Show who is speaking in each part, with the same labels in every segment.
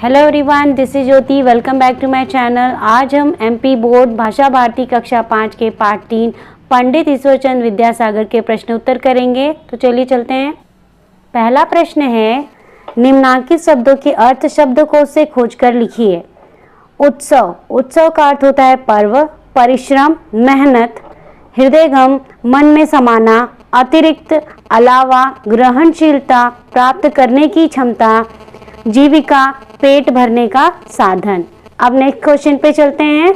Speaker 1: Hello everyone, this is Jyoti. Welcome back to my channel. आज हम MP board भाषा भारती कक्षा 5 के पाठ 3 पंडित ईश्वरचंद्र विद्यासागर के प्रश्न उत्तर करेंगे। तो चलिए चलते हैं। पहला प्रश्न है, निम्नांकित शब्दों के अर्थ शब्दकोश से खोजकर लिखिए। उत्सव, उत्सव का अर्थ होता है पर्व, परिश्रम, मेहनत, हृदयगम, मन में समाना, अतिरिक्त, अलावा, ग्रहणशीलता, प्राप्त करने की क्षमता, जीविका, पेट भरने का साधन। अब नेक्स्ट क्वेश्चन पे चलते हैं।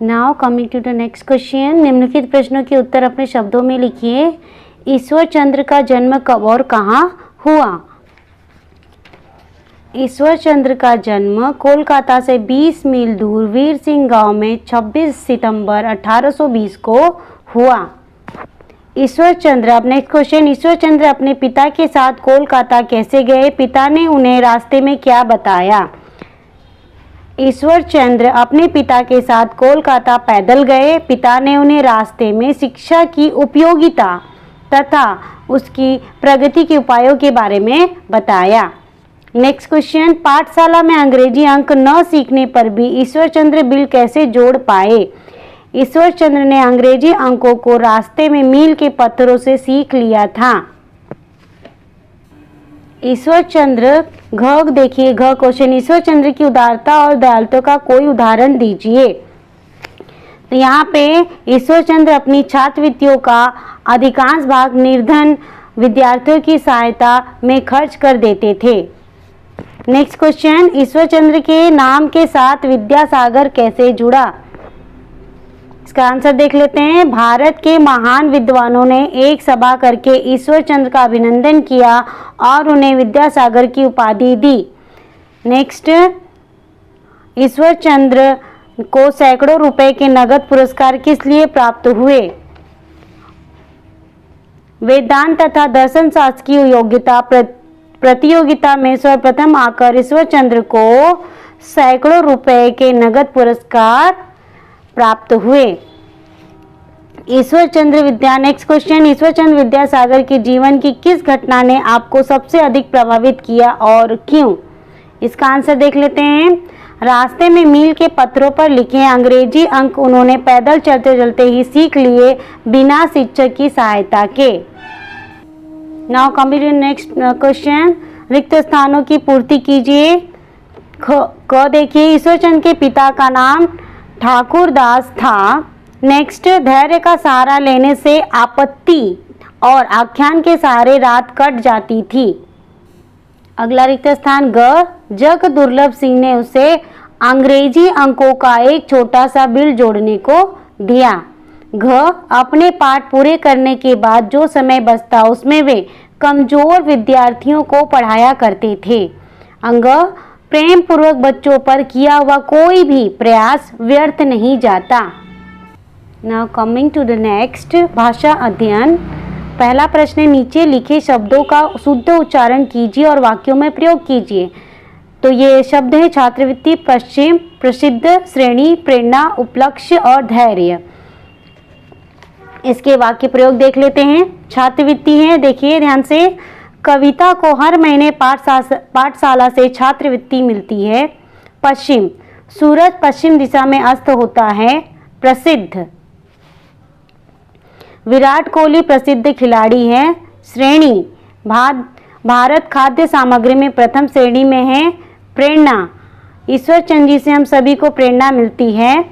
Speaker 1: Now coming to the next question, निम्नलिखित प्रश्नों के उत्तर अपने शब्दों में लिखिए। ईश्वरचंद्र का जन्म कब और कहाँ हुआ? ईश्वरचंद्र का जन्म कोलकाता से 20 मील दूर वीर सिंह गांव में 26 सितंबर 1820 को हुआ। ईश्वरचंद्र, अब नेक्स्ट क्वेश्चन, ईश्वरचंद्र अपने पिता के साथ कोलकाता कैसे गए? पिता ने उन्हें रास्ते में क्या बताया? ईश्वरचंद्र अपने पिता के साथ कोलकाता पैदल गए। पिता ने उन्हें रास्ते में शिक्षा की उपयोगिता तथा उसकी प्रगति के उपायों के बारे में बताया। नेक्स्ट क्वेश्चन, पाठशाला में अंग्रेजी अंक न सीखने पर भी ईश्वरचंद्र बिल कैसे जोड़ पाए? ईश्वरचंद्र ने अंग्रेजी अंकों को रास्ते में मील के पत्थरों से सीख लिया था। ईश्वरचंद्र, घ देखिए, घ क्वेश्चन, ईश्वरचंद्र की उदारता और दयालुता का कोई उदाहरण दीजिए। तो यहाँ पे ईश्वरचंद्र अपनी छात्रवृत्तियों का अधिकांश भाग निर्धन विद्यार्थियों की सहायता में खर्च कर देते थे। नेक्स्ट क्वेश्चन, ईश्वरचंद्र के नाम के साथ विद्यासागर कैसे जुड़ा? इसका आंसर देख लेते हैं। भारत के महान विद्वानों ने एक सभा करके ईश्वरचंद्र का अभिनंदन किया और उन्हें विद्यासागर की उपाधि दी। नेक्स्ट, ईश्वरचंद्र को सैकड़ों रुपए के नगद पुरस्कार किस लिए प्राप्त हुए? वेदांत तथा दर्शन शास्त्र की योग्यता प्रतियोगिता में सर्वप्रथम आकर ईश्वरचंद्र को सैकड़ों रुपए के नगद पुरस्कार प्राप्त हुए। ईश्वरचंद्र विद्या, नेक्स्ट क्वेश्चन, ईश्वरचंद्र विद्यासागर के जीवन की किस घटना ने आपको सबसे अधिक प्रभावित किया और क्यों? इसका आंसर देख लेते हैं। रास्ते में मील के पत्थरों पर लिखे अंग्रेजी अंक उन्होंने पैदल चलते चलते ही सीख लिए, बिना शिक्षक की सहायता के। Now coming to next question, रिक्त स्थानों की पूर्ति कीजिए। क देखिए, ईश्वरचंद्र के पिता का नाम ठाकुर दास था। नेक्स्ट, धैर्य का सहारा लेने से आपत्ति और आख्यान के सहारे रात कट जाती थी। अगला रिक्त स्थान, ग जग दुर्लभ सिंह ने उसे अंग्रेजी अंकों का एक छोटा सा बिल जोड़ने को दिया। घ अपने पाठ पूरे करने के बाद जो समय बचता उसमें वे कमजोर विद्यार्थियों को पढ़ाया करते थे। अंग प्रेम पूर्वक बच्चों पर किया हुआ कोई भी प्रयास व्यर्थ नहीं जाता। Now coming to the next, भाषा अध्ययन। पहला प्रश्न, नीचे लिखे शब्दों का शुद्ध उच्चारण कीजिए और वाक्यों में प्रयोग कीजिए। तो ये शब्द है छात्रवृत्ति, पश्चिम, प्रसिद्ध, श्रेणी, प्रेरणा, उपलक्ष्य और धैर्य। इसके वाक्य प्रयोग देख लेते हैं। छात्रवृत्ति है, देखिए ध्यान से, कविता को हर महीने पाठशाला से छात्रवृत्ति मिलती है। पश्चिम, सूरज पश्चिम दिशा में अस्त होता है। प्रसिद्ध, विराट कोहली प्रसिद्ध खिलाड़ी है। श्रेणी, भारत खाद्य सामग्री में प्रथम श्रेणी में है। प्रेरणा, ईश्वरचंद्र जी से हम सभी को प्रेरणा मिलती है।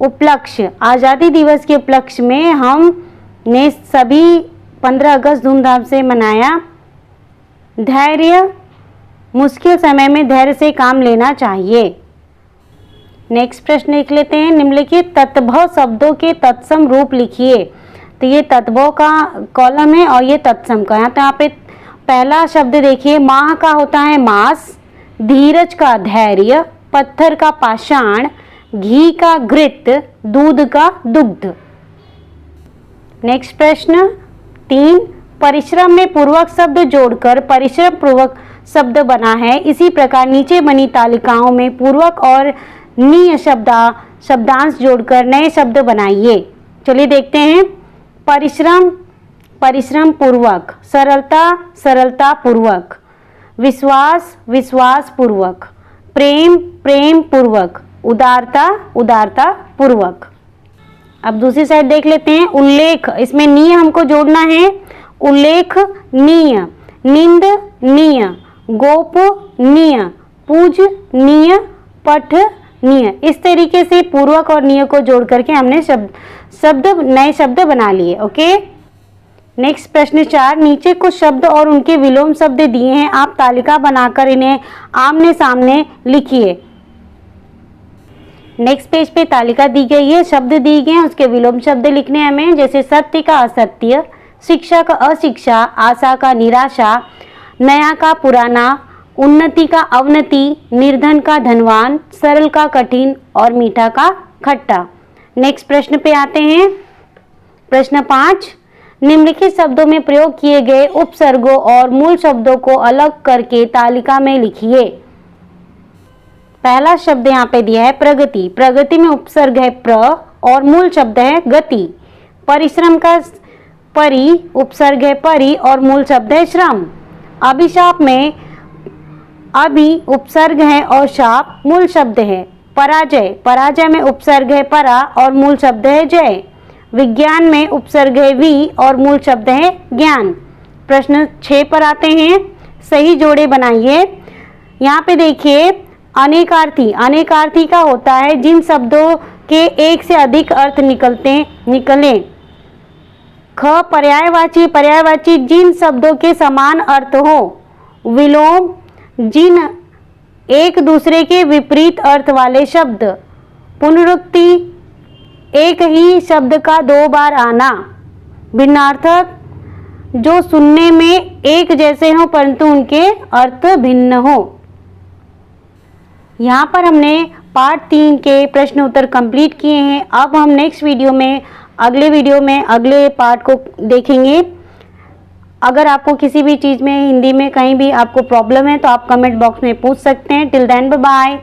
Speaker 1: उपलक्ष्य, आज़ादी दिवस के उपलक्ष्य में हमने सभी 15 अगस्त धूमधाम से मनाया। धैर्य, मुश्किल समय में धैर्य से काम लेना चाहिए। नेक्स्ट प्रश्न लिख लेते हैं। निम्नलिखित तत्भव शब्दों के तत्सम रूप लिखिए। तो ये तत्भव का कॉलम है और ये तत्सम का। यहाँ पे पहला शब्द देखिए, माह का होता है मास, धीरज का धैर्य, पत्थर का पाषाण, घी का घृत, दूध का दुग्ध। नेक्स्ट प्रश्न 3, परिश्रम में पूर्वक शब्द जोड़कर परिश्रम पूर्वक शब्द बना है। इसी प्रकार नीचे बनी तालिकाओं में पूर्वक और नीय शब्दांश जोड़कर नए शब्द बनाइए। चलिए देखते हैं। परिश्रम, परिश्रम पूर्वक, सरलता, सरलता पूर्वक, विश्वास विश्वास पूर्वक, प्रेम प्रेम पूर्वक, उदारता उदारता पूर्वक। अब दूसरी साइड देख लेते हैं। उल्लेख, इसमें नीय हमको जोड़ना है। उल्लेखनीय, निंदनीय, गोपनीय, पूजनीय, पठनीय। इस तरीके से पूर्वक और निय को जोड़ करके हमने नए शब्द बना लिए। ओके, नेक्स्ट प्रश्न 4। नीचे कुछ शब्द और उनके विलोम शब्द दिए हैं, आप तालिका बनाकर इन्हें आमने सामने लिखिए। नेक्स्ट पेज पे तालिका दी गई है, शब्द दिए गए हैं, उसके विलोम शब्द लिखने हैं हमें। जैसे सत्य का असत्य, शिक्षा का अशिक्षा, आशा का निराशा, नया का पुराना, उन्नति का अवनति, निर्धन का धनवान, सरल का कठिन और मीठा का खट्टा। नेक्स्ट प्रश्न पे आते हैं। प्रश्न 5। निम्नलिखित शब्दों में प्रयोग किए गए उपसर्गों और मूल शब्दों को अलग करके तालिका में लिखिए। पहला शब्द यहाँ पे दिया है प्रगति। प्रगति में उपसर्ग है प्र और मूल शब्द है गति। परिश्रम का परि, उपसर्ग है परि और मूल शब्द है श्रम। अभिशाप में अभि उपसर्ग है और शाप मूल शब्द है। पराजय, पराजय में उपसर्ग है परा और मूल शब्द है जय। विज्ञान में उपसर्ग है वि और मूल शब्द है ज्ञान। प्रश्न 6 पर आते हैं। सही जोड़े बनाइए। यहाँ पे देखिए अनेकार्थी, अनेकार्थी का होता है जिन शब्दों के एक से अधिक अर्थ निकले। ख पर्यायवाची, पर्यायवाची जिन शब्दों के समान अर्थ हो। विलोम, जिन एक दूसरे के विपरीत अर्थ वाले शब्द। पुनरुक्ति, एक ही शब्द का 2 बार आना। भिन्नार्थक, जो सुनने में एक जैसे हो परंतु उनके अर्थ भिन्न हो। यहाँ पर हमने पार्ट 3 के प्रश्न उत्तर कंप्लीट किए हैं। अब हम नेक्स्ट वीडियो में अगले पार्ट को देखेंगे। अगर आपको किसी भी चीज़ में हिंदी में कहीं भी आपको प्रॉब्लम है तो आप कमेंट बॉक्स में पूछ सकते हैं। Till then bye bye.